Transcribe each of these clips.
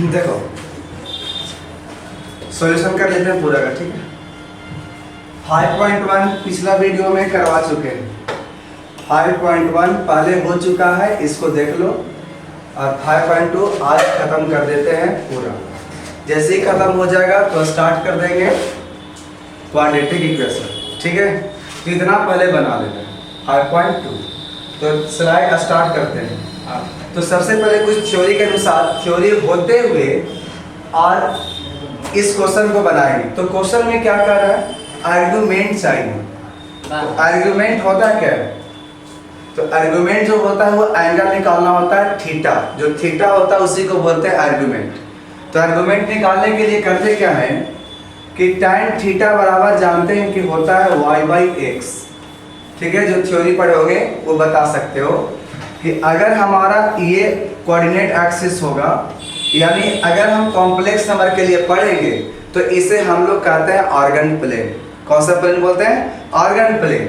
देखो सॉल्यूशन कर लेते हैं पूरा का, ठीक है। 5.1 पिछला वीडियो में करवा चुके हैं। 5.1 पहले हो चुका है, इसको देख लो। और 5.2 आज खत्म कर देते हैं पूरा। जैसे ही खत्म हो जाएगा तो स्टार्ट कर देंगे क्वाड्रेटिक इक्वेशन, ठीक है। तो इतना पहले बना लेते हैं 5.2। तो स्लाइड स्टार्ट करते हैं। तो सबसे पहले कुछ थ्योरी के अनुसार, थ्योरी होते हुए और इस क्वेश्चन को बनाएंगे। तो क्वेश्चन में क्या कर रहा है, आर्गुमेंट चाहिए। आर्गुमेंट होता है क्या? तो आर्गुमेंट जो होता है वो एंगल निकालना होता है थीटा। जो थीटा होता है उसी को बोलते हैं आर्गुमेंट। तो आर्गुमेंट निकालने के लिए करते क्या है कि tan थीटा बराबर जानते हैं कि होता है y/x, ठीक है। जो थ्योरी पढ़ोगे वो बता सकते हो कि अगर हमारा ये कोऑर्डिनेट एक्सिस होगा, यानी अगर हम कॉम्प्लेक्स नंबर के लिए पढ़ेंगे तो इसे हम लोग कहते हैं ऑर्गन प्लेन। कौन सा प्लेन बोलते हैं? Organ plane.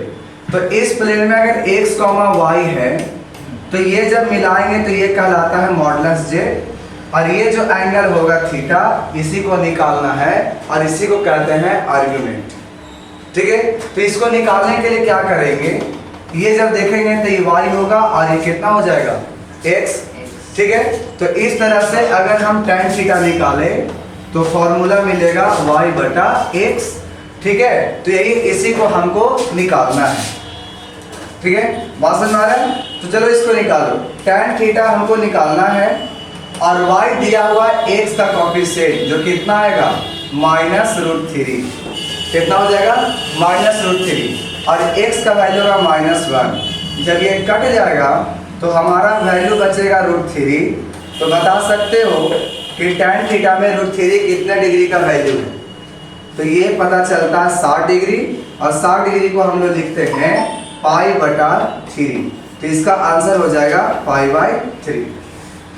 तो इस प्लेन में अगर x, y है तो ये जब मिलाएंगे तो ये कहलाता है मॉडुलस जे। और ये जो एंगल होगा थीटा, इसी को निकालना है और इसी को कहते हैं आर्गुमेंट, ठीक है। तो इसको निकालने के लिए क्या करेंगे, ये जब देखेंगे तो ये y होगा और ये कितना हो जाएगा x, ठीक है। तो इस तरह से अगर हम tan थीटा निकाले तो फॉर्मूला मिलेगा y/x, ठीक है। तो यही इसी को हमको निकालना है, ठीक है। बात समझ में आ रहा है? तो चलो इसको निकालो। tan थीटा हमको निकालना है और y दिया हुआ x का कोएफिशिएंट जो कितना आएगा -√3। कितना हो जाएगा? -√3। और x का वैल्यू होगा -1। जब ये कट जाएगा तो हमारा वैल्यू बचेगा √3। तो बता सकते हो कि tan थीटा में √3 कितने डिग्री का वैल्यू है। तो ये पता चलता है 60 डिग्री, और 60 डिग्री को हम लोग लिखते हैं π/3। तो इसका आंसर हो जाएगा π/3।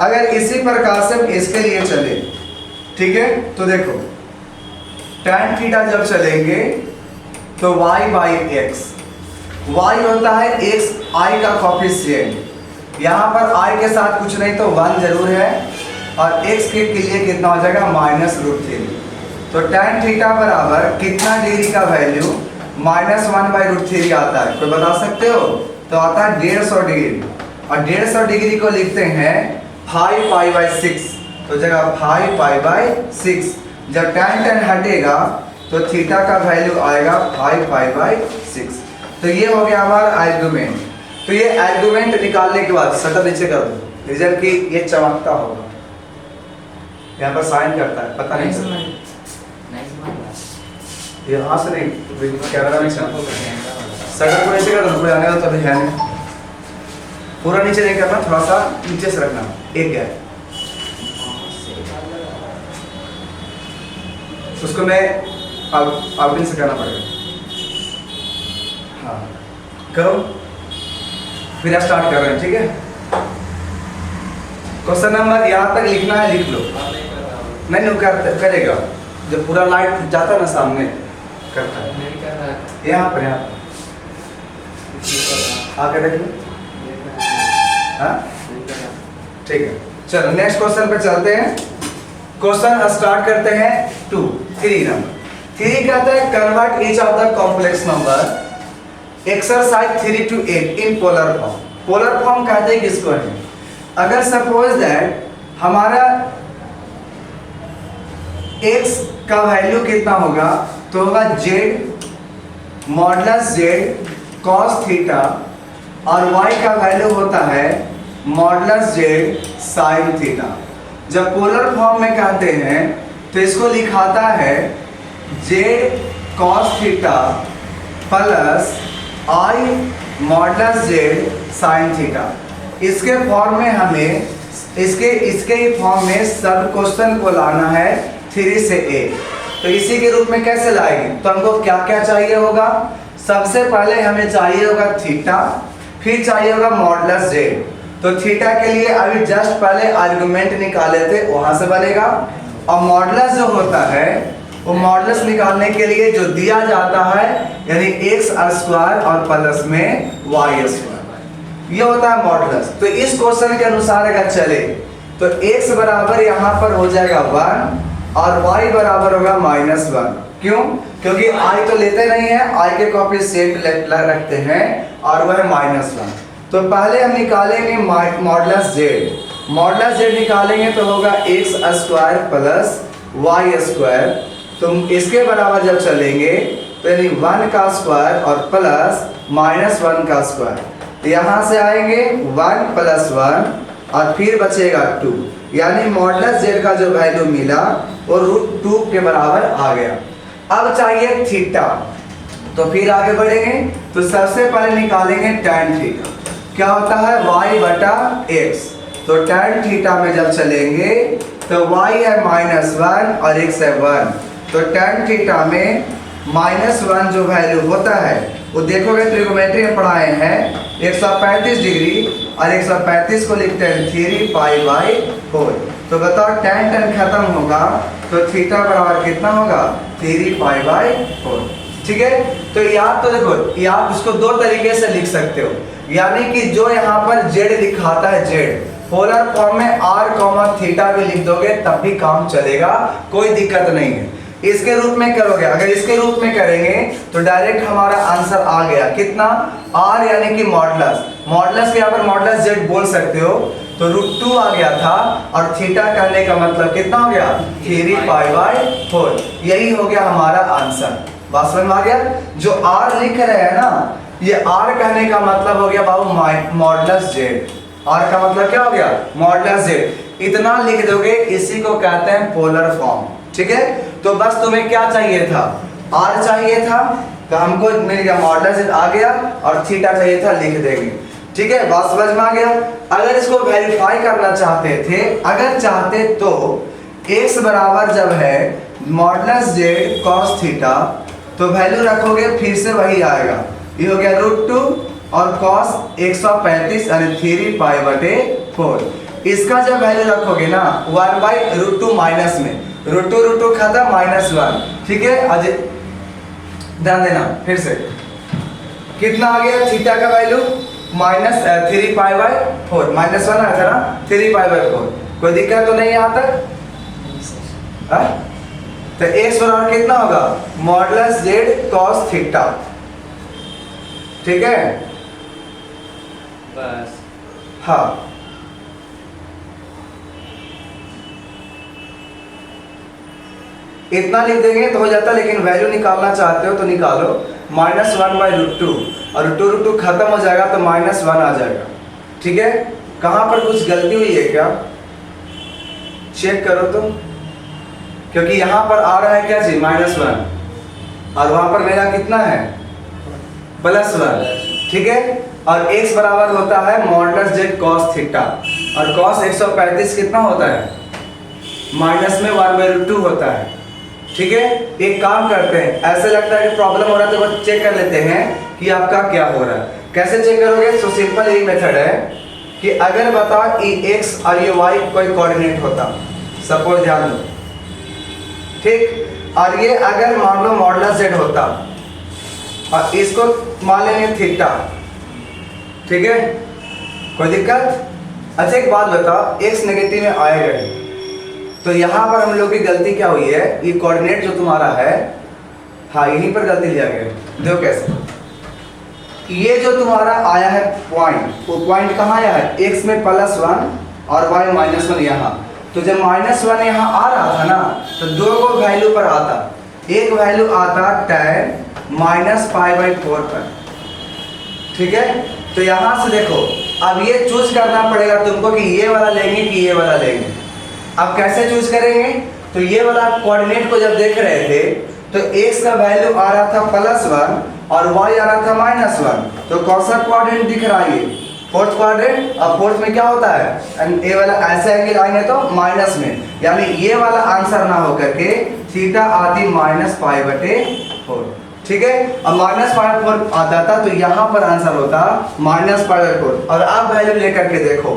अगर इसी प्रकार से हम इसके लिए चले, ठीक है, तो देखो tan थीटा जब चलेंगे तो y/x, y होता है x i का कोएफिशिएंट। यहाँ पर i के साथ कुछ नहीं तो 1 जरूर है, और x के लिए कितना हो जाएगा -√3। तो tan थीटा बराबर कितना डिग्री का वैल्यू -1/√3 आता है, कोई बता सकते हो? तो आता है 150 डिग्री। और 150 डिग्री को लिखते हैं 5π/6। तो जगह 5π/6। जब tan हटेगा तो थीटा का वैल्यू आएगा 5π/6। तो ये हो गया हमारा आर्गुमेंट। तो ये आर्गुमेंट निकालने के बाद शटर नीचे कर दो, रिजल्ट की ये चमकता होगा, यहाँ पर साइन करता है, पता नहीं समझ ये यहाँ से नहीं, कैमरा में शटर को नीचे कर दो, कोई आने तो अभी है नहीं। पूरा नीचे नहीं करना, थोड़ा सा नीचे से रखना, एक गैप। उसको मैं आउटिंग से करना पड़ेगा। हाँ करो, फिर स्टार्ट कर रहे हैं, ठीक है। क्वेश्चन नंबर यहाँ तक लिखना है, लिख लो। नहीं करेगा जब पूरा लाइट जाता है ना सामने, करता है। यहाँ पर आके देख लो। हाँ ठीक है, चलो नेक्स्ट क्वेश्चन पे चलते हैं। क्वेश्चन स्टार्ट करते हैं 3 नंबर। 3 कहता है convert each of the complex number exercise 3 to 8 in polar form. Polar form कहते हैं किसको है? अगर सपोज दैट हमारा x का वैल्यू कितना होगा, तो होगा z modulus z cos theta, और y का वैल्यू होता है मॉडुलस z sin थीटा। जब पोलर फॉर्म में कहते हैं तो इसको लिखाता है z cos theta plus i modulus z sin theta. इसके फॉर्म में हमें इसके ही फॉर्म में सब क्वेश्चन को लाना है 3 से 8। तो इसी के रूप में कैसे लाएंगे, तो हमको क्या क्या चाहिए होगा? सबसे पहले हमें चाहिए होगा थीटा, फिर चाहिए होगा मॉडुलस z। तो थीटा के लिए अभी जस्ट पहले आर्गुमेंट निकाले थे, वहां से बनेगा। और मॉडुलस जो होता है वो मॉडुलस निकालने के लिए जो दिया जाता है, यानी x² और प्लस में y², ये होता है मॉडुलस। तो इस क्वेश्चन के अनुसार अगर चले तो x बराबर यहाँ पर हो जाएगा 1 और y बराबर होगा -1। क्यों? क्योंकि i तो लेते नहीं है, i के कोएफिशिएंट रखते हैं और वह है -1। तो पहले हम निकालेंगे मॉडुलस z निकालेंगे तो होगा x² प्लस y²। तो इसके बराबर जब चलेंगे तो यानी 1 का स्क्वायर और प्लस -1 का स्क्वायर, तो यहाँ से आएंगे 1 + 1 और फिर बचेगा 2, यानी मॉडुलस z का जो वैल्यू मिला वो √2 के बराबर आ गया। अब चाहिए थीटा, तो फिर आगे बढ़ेंगे तो सबसे पहले निकालेंगे tan थीटा। क्या होता है y/x, तो tan थीटा में जब चलेंगे तो y है -1 और x है 1, तो tan थीटा में -1 जो वैल्यू होता है वो देखोगे ट्रिग्नोमेट्री में पढ़ाए हैं 135 डिग्री, और 135 को लिखते हैं 3π/4। तो बताओ tan खत्म होगा तो थीटा बराबर कितना होगा 3π/4। ठीक है, तो याद तो देखो, याद इसको दो तरीके से लिख सकते हो, यानी कि जो यहाँ पर z लिखाता है z पोलर फॉर्म में r, थीटा भी लिख दोगे तब भी काम चलेगा, कोई दिक्कत नहीं है। इसके रूप में करोगे, अगर इसके रूप में करेंगे तो डायरेक्ट हमारा आंसर आ गया कितना, r यानी कि मॉडुलस के यहाँ पर मॉडुलस z बोल सकते हो, तो √2 आ गया था और थीटा करने का मतलब कितना हो गया 3π/4। यही हो गया हमारा आंसर। बात समझ में आ गया? जो r लिख रहे हैं ना, ये r कहने का मतलब हो गया बाबू मॉडुलस z। r का मतलब क्या हो गया मॉडुलस z, इतना लिख दोगे, इसी को कहते हैं पोलर फॉर्म। ठीक है, तो बस तुम्हें क्या चाहिए था, r चाहिए था, तो हमको मिल गया मॉडुलस z आ गया, और थीटा चाहिए था, लिख देंगे। ठीक है, बात समझ में आ गया? अगर इसको वेरीफाई करना चाहते थे, अगर चाहते तो x बराबर जब है मॉडुलस z cos थीटा, तो वैल्यू रखोगे फिर से वही आएगा, ये हो गया √2 और cos 135 यानी 3π/4। इसका जब वैल्यू रखोगे ना 1/√2 माइनस में, √2 खाता -1। ठीक है, आज ध्यान देना, फिर से कितना आ गया थीटा का वैल्यू -3π/4, -1 आया था ना 3π/4। कोई दिक्कत तो नहीं यहाँ तक? तो x बराबर कितना होगा मॉडुलस z cos थीटा। ठीक है, बस हाँ, इतना लिख देंगे तो हो जाता, लेकिन वैल्यू निकालना चाहते हो तो निकालो -1/√2, और √2 खत्म हो जाएगा तो -1 आ जाएगा। ठीक है, कहाँ पर कुछ गलती हुई है क्या, चेक करो तो, क्योंकि यहाँ पर आ रहा है क्या चीज -1 और वहां पर मेरा कितना है +1। ठीक है, और x बराबर होता है मॉडुलस z cos थीटा, और cos 135 कितना होता है -1/√2 होता है। ठीक है, एक काम करते हैं, ऐसे लगता है कि प्रॉब्लम हो रहा है तो बस चेक कर लेते हैं कि आपका क्या हो रहा है। कैसे चेक करोगे? तो सिंपल यही मेथड है कि अगर बताओ ये x और ये y कोई कोऑर्डिनेट होता, सपोज ध्यान दो, ठीक, और ये अगर मान लो मॉडुलस z होता और इसको मान लेंगे थीटा। ठीक है, कोई दिक्कत? अच्छा एक बात बताओ, x नेगेटिव में आएगा ही, तो यहाँ पर हम लोग की गलती क्या हुई है, ये कोऑर्डिनेट जो तुम्हारा है, हाँ यहीं पर गलती लिया गया। देखो कैसे, ये जो तुम्हारा आया है पॉइंट, वो पॉइंट कहाँ आया है, x में +1 और y -1 यहाँ। तो जब -1 यहाँ आ रहा था ना, तो दो को वैल्यू पर आता, एक वैल्यू आता tan -π/4 पर। ठीक है, तो यहाँ से देखो, अब ये चूज करना पड़ेगा तुमको कि ये वाला लेंगे कि ये वाला लेंगे। अब कैसे चूज करेंगे? तो ये वाला कोऑर्डिनेट को जब देख रहे थे तो x का वैल्यू आ रहा था +1 और y आ रहा था -1, तो कौन सा क्वाड्रेंट दिख रहा है, ये फोर्थ क्वाड्रेंट। और फोर्थ में क्या होता है, ये वाला ऐसे एंगल आएंगे तो माइनस में, यानी ये वाला आंसर ना हो करके थीटा आती -π/4। ठीक है, अब -π/4 आता था तो यहाँ पर आंसर होता -π/4। और अब वैल्यू लेकर के देखो,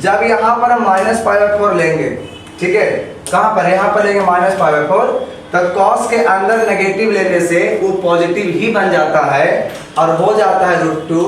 जब यहाँ पर हम -π/4 लेंगे, ठीक है, कहाँ पर, यहाँ पर लेंगे -π/4, तो cos के अंदर नेगेटिव लेने से वो पॉजिटिव ही बन जाता है और हो जाता है √2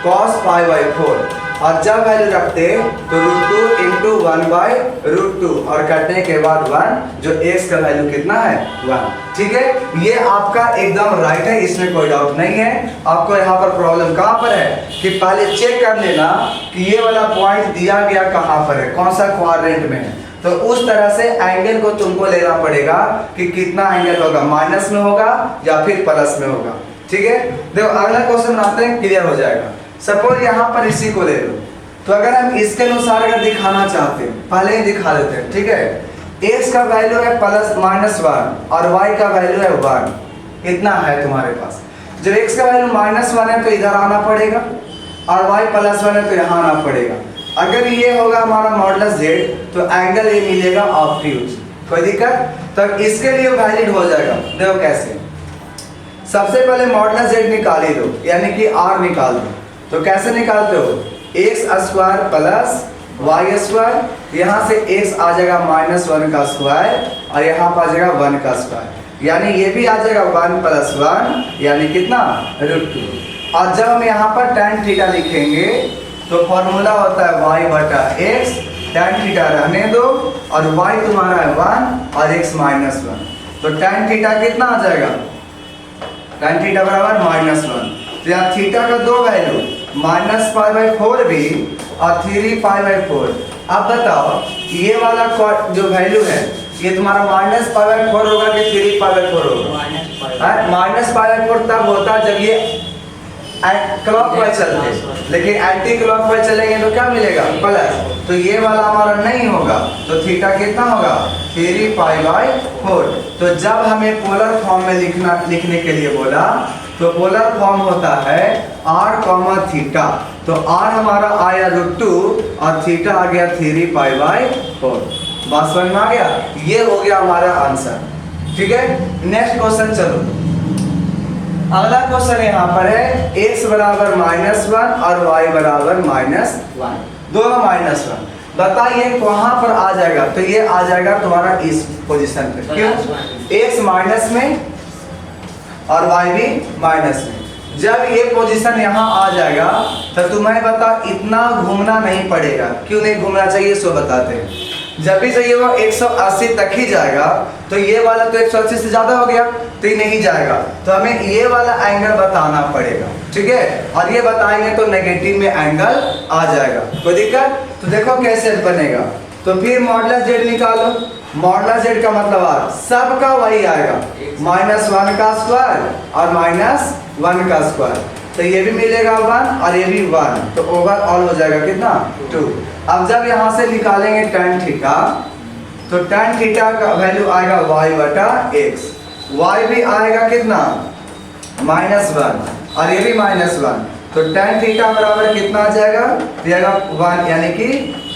cos π/4। और जब वैल्यू रखते तो √2 इंटू 1/√2 और कटने के बाद 1, जो x का वैल्यू कितना है 1। ठीक है, ये आपका एकदम राइट है, इसमें कोई डाउट नहीं है। आपको यहाँ पर प्रॉब्लम कहाँ पर है कि पहले चेक कर लेना कि ये वाला पॉइंट दिया गया कहाँ पर है, कौन सा क्वाड्रेंट में है। तो उस तरह से एंगल को तुमको लेना पड़ेगा कि कितना एंगल होगा, माइनस में होगा या फिर प्लस में होगा। ठीक है, देखो अगला क्वेश्चन आते हैं, क्लियर हो जाएगा। सपोज यहाँ पर इसी को ले लो, तो अगर हम इसके अनुसार अगर दिखाना चाहते हैं, पहले ही दिखा देते हैं। ठीक है, x का वैल्यू है +(-1) और y का वैल्यू है 1। इतना है तुम्हारे पास। जब x का वैल्यू -1 है तो इधर आना पड़ेगा और y +1 है तो यहाँ आना पड़ेगा। अगर ये होगा हमारा मॉडुलस z तो एंगल ये मिलेगा ऑब्ट्यूज। कोई दिक्कत? तो इसके लिए वैलिड हो जाएगा। देखो कैसे, सबसे पहले मॉडुलस z निकाल ही दो, यानी कि r निकाल दो। तो कैसे निकालते हो, x² + y², यहाँ से x आ जाएगा -1 का स्क्वायर और यहाँ पर आ जाएगा 1 का स्क्वायर, यानी ये भी आ जाएगा 1 + 1 यानी कितना √2। और जब हम यहाँ पर tan थीटा लिखेंगे तो फॉर्मूला होता है y/x, tan थीटा रहने दो और y तुम्हारा है 1 और x -1, तो tan थीटा कितना आ जाएगा, tan थीटा बराबर -1। तो यहाँ थीटा का दो वैल्यू -π/4 भी और 3π/4। अब बताओ ये वाला जो वैल्यू है ये तुम्हारा -π/4 होगा कि 3π/4 होगा? -π/4 तब होता जब ये क्लॉकवाइज चलते, लेकिन एंटी क्लॉकवाइज चलेंगे तो क्या मिलेगा प्लस। तो ये वाला हमारा नहीं होगा, तो थीटा कितना होगा 3π/4। तो जब हमें पोलर फॉर्म में लिखने के लिए बोला तो पोलर फॉर्म होता है r, थीटा। तो r हमारा आया √2 और थीटा आ गया 3π/4। बात समझ में आ गया? ये हो गया हमारा आंसर। ठीक है, नेक्स्ट क्वेश्चन चलो। अगला क्वेश्चन यहाँ पर है x बराबर -1 और y बराबर -1, दोनों -1। बताइए कहाँ पर आ जाएगा, तो ये आ जाएगा तुम्हारा इस पोजीशन पे। क्यों? x माइनस में और y भी माइनस में। जब ये पोजीशन यहाँ आ जाएगा तो तुम्हें बता इतना घूमना नहीं पड़ेगा। क्यों नहीं घूमना चाहिए सो बताते हैं। जब भी चाहिए वो 180 तक ही जाएगा, तो ये वाला तो 180 से ज्यादा हो गया तो ये नहीं जाएगा, तो हमें ये वाला एंगल बताना पड़ेगा। ठीक है, और ये बताएंगे तो नेगेटिव में एंगल आ जाएगा। कोई दिक्कत? तो देखो कैसे बनेगा। तो फिर मॉडुलस z निकालो। मॉडुलस z का मतलब r, सबका वही आएगा -1 का स्क्वायर और -1 का स्क्वायर, तो ये भी मिलेगा 1 और ये भी 1, तो ओवरऑल हो जाएगा कितना 2। अब जब यहाँ से निकालेंगे tan थीटा, तो tan थीटा का वैल्यू आएगा y/x, y भी आएगा कितना -1 और ये भी -1, तो tan थीटा बराबर कितना आ जाएगा 1, यानी कि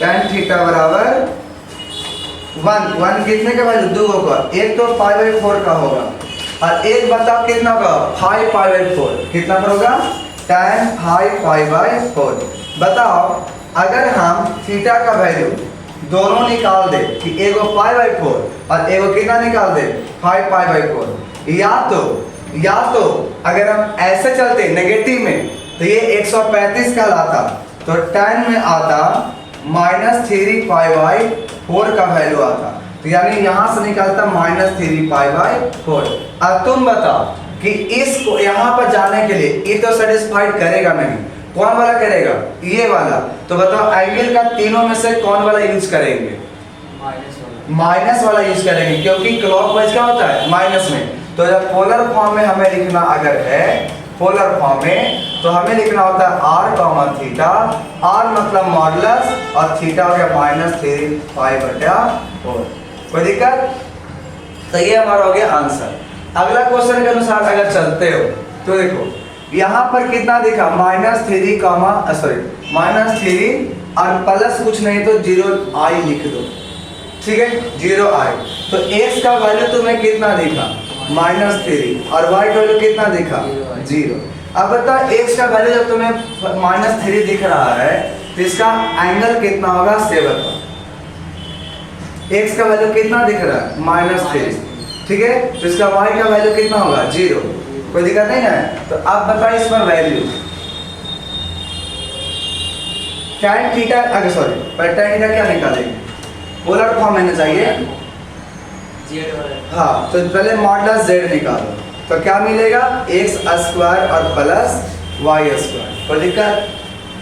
tan थीटा बराबर 1 कितने का वैल्यू 2 होगा, एक तो π/4 का होगा और एक बताओ कितना होगा 5π/4, कितना पर होगा tan 5π/4। बताओ अगर हम थीटा का वैल्यू दोनों निकाल दे कि एगो π/4 और एगो कितना निकाल दे 5π/4, या तो अगर हम ऐसे चलते नेगेटिव में तो ये 135 कहलाता, तो tan में आता -3π/4 का वैल्यू आता, तो यानी यहाँ से निकलता -3π/4। अब तुम बताओ कि इसको यहाँ पर जाने के लिए ये तो सेटिस्फाइड करेगा नहीं, कौन वाला करेगा ये वाला। तो बताओ एंगल का तीनों में से कौन वाला यूज करेंगे, माइनस वाला यूज करेंगे, क्योंकि क्लॉकवाइज क्या होता है माइनस में। तो जब पोलर फॉर्म में हमें लिखना अगर है पोलर फॉर्म में, तो हमें लिखना होता है r, थीटा। r मतलब मॉडुलस और थीटा हो गया -3π/4। कोई दिक्कत? तो ये हमारा हो गया आंसर। अगला क्वेश्चन के अनुसार अगर चलते हो तो देखो यहाँ पर कितना दिखा -3 और प्लस कुछ नहीं तो 0i लिख दो। ठीक है, 0i। तो x का वैल्यू तुम्हें कितना दिखा -3 और y का वैल्यू कितना दिखा 0। अब बता x का वैल्यू जब तुम्हें -3 दिख रहा है तो इसका एंगल कितना होगा 7 का। x का वैल्यू कितना दिख रहा है -3, ठीक है, तो इसका y का वैल्यू कितना होगा 0। कोई दिक्कत नहीं है। तो अब बताओ इस पर वैल्यू tan थीटा, अगर सॉरी पर tan थीटा क्या निकालेंगे, पोलर फॉर्म में चाहिए जेड वाला। हाँ, तो पहले मॉडुलस z निकालो, तो क्या मिलेगा x स्क्वायर और प्लस y स्क्वायर। कोई दिक्कत?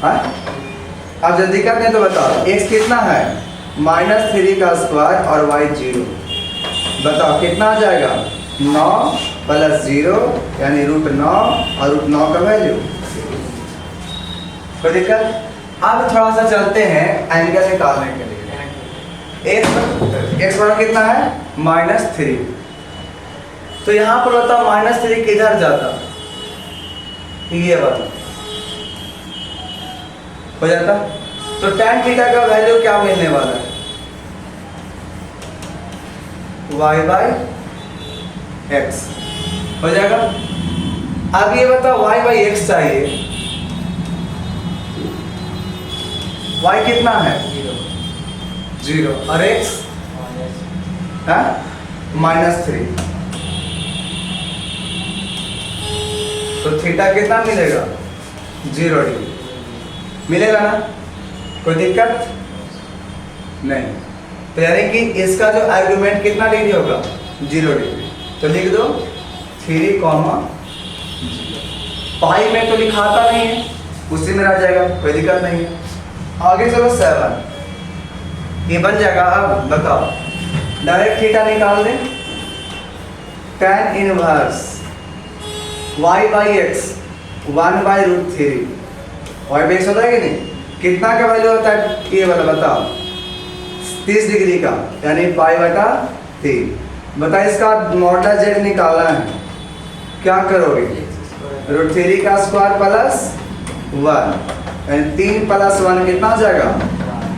हाँ, अब जब दिक्कत नहीं तो बताओ x कितना है, -3 का स्क्वायर और y 0, बताओ कितना आ जाएगा, 9 प्लस 0 यानी √9 और √9 का वैल्यू। कोई दिक्कत? अब थोड़ा सा चलते हैं एंगल निकालने के लिए। x बराबर कितना है, -3, तो यहाँ पर बताओ -3 किधर जाता, ये बताओ हो जाता, तो tan थीटा का वैल्यू क्या मिलने वाला है, y/x हो जाएगा। अब ये बताओ y/x चाहिए, y कितना है, 0 और x है -3, तो थीटा कितना मिलेगा, 0 डिग्री मिलेगा ना, कोई दिक्कत नहीं। तो यानी कि इसका जो आर्गुमेंट कितना डिग्री होगा, 0 डिग्री, तो लिख दो 3, पाई में तो लिखाता नहीं है, उसी में रह जाएगा, कोई दिक्कत नहीं है। आगे चलो 7, ये बन जाएगा। अब बताओ डायरेक्ट थीटा निकाल दें, tan इनवर्स y/x 1/√3, y/x होता है कि नहीं, कितना का वैल्यू होता है ये वाला बताओ, 30 डिग्री का, यानी π/3। बता इसका मॉडुलस z निकालना है, क्या करोगे, √3 का स्क्वायर प्लस 1, यानी 3 + 1 कितना हो जाएगा,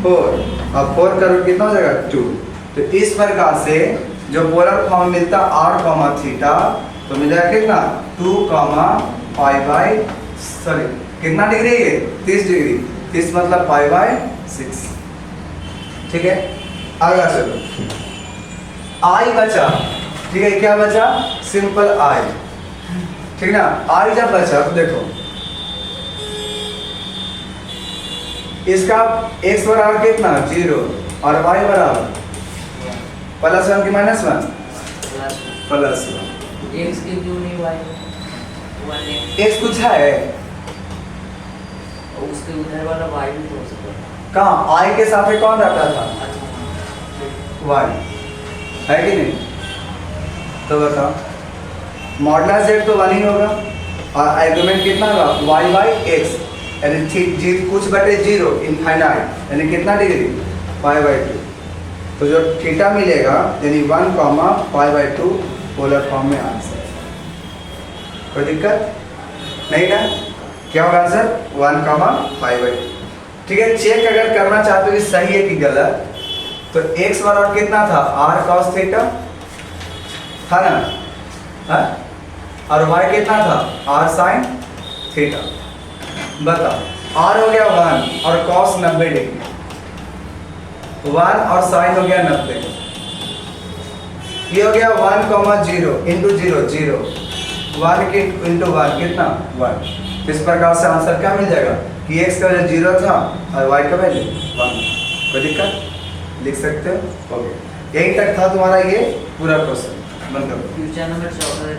4, अब 4 का रूट कितना हो जाएगा, 2। तो इस प्रकार से जो पोलर फॉर्म मिलता r, तो मिल जाएगा कितना, 2, कितना डिग्री है, 30 डिग्री, 30 मतलब π/6। ठीक है, अगला चलो, i बचा, ठीक है, क्या बचा, सिंपल i, ठीक ना। i जब बचा तो देखो इसका x बराबर कितना, 0 और y बराबर +1 की -1 +1, x के क्यों नहीं y, x कुछ है, उसके उधर वाला y भी तो हो सकता है। कहाँ i के साथ में कौन रहता था, y है कि नहीं, तो बताओ मॉडुलस z तो 1 ही होगा और आर्गुमेंट कितना होगा, y/x, यानी कुछ बटे 0 इनफाइनाइट, यानी कितना डिग्री, π/2। तो जो थीटा मिलेगा यानी 1, π/2 पोलर फॉर्म में आंसर। कोई दिक्कत नहीं ना, क्या होगा आंसर, 1, π/2। ठीक है, चेक अगर करना चाहते हो कि सही है कि गलत, तो x बराबर कितना था, r cos थीटा था ना, हाँ? और y कितना था, r sin थीटा। बताओ r हो गया 1 और cos 90 डिग्री, 1 और sin हो गया 90, ये हो गया 1, 0 इंटू 0 0, 1 के इंटू 1 कितना 1। इस प्रकार से आंसर क्या मिल जाएगा कि x का वैल्यू 0 था और y का वैल्यू 1। कोई दिक्कत, लिख सकते हो, ओके। यहीं तक था तुम्हारा ये पूरा क्वेश्चन, बंद करो। क्वेश्चन नंबर 14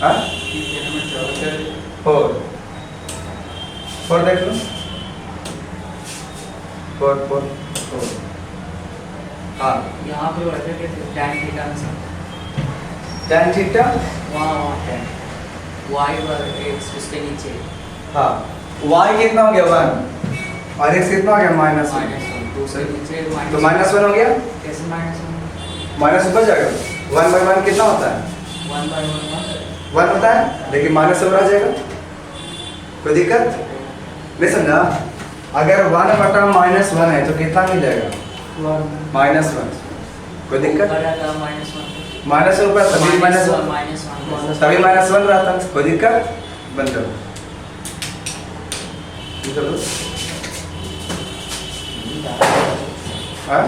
हाँ, क्वेश्चन नंबर 4 4 देख लो, 4 हाँ, यहाँ पे बैठे के tan थीटा में tan थीटा वहाँ tan y/x उसके नीचे हाँ, y कितना हो गया 1 और x कितना हो गया -1, तो उसके नीचे तो -1 हो गया, कैसे -1 माइनस ऊपर जाएगा, 1/1 कितना होता है, 1 होता है, लेकिन माइनस ऊपर आ जाएगा। कोई दिक्कत नहीं, समझा। अगर 1/-1 है तो कितना मिल जाएगा, -1। कोई दिक्कत, माइनस से ऊपर तभी -1 तभी -1 रहता, कोई दिक्कत, बंद करो। हाँ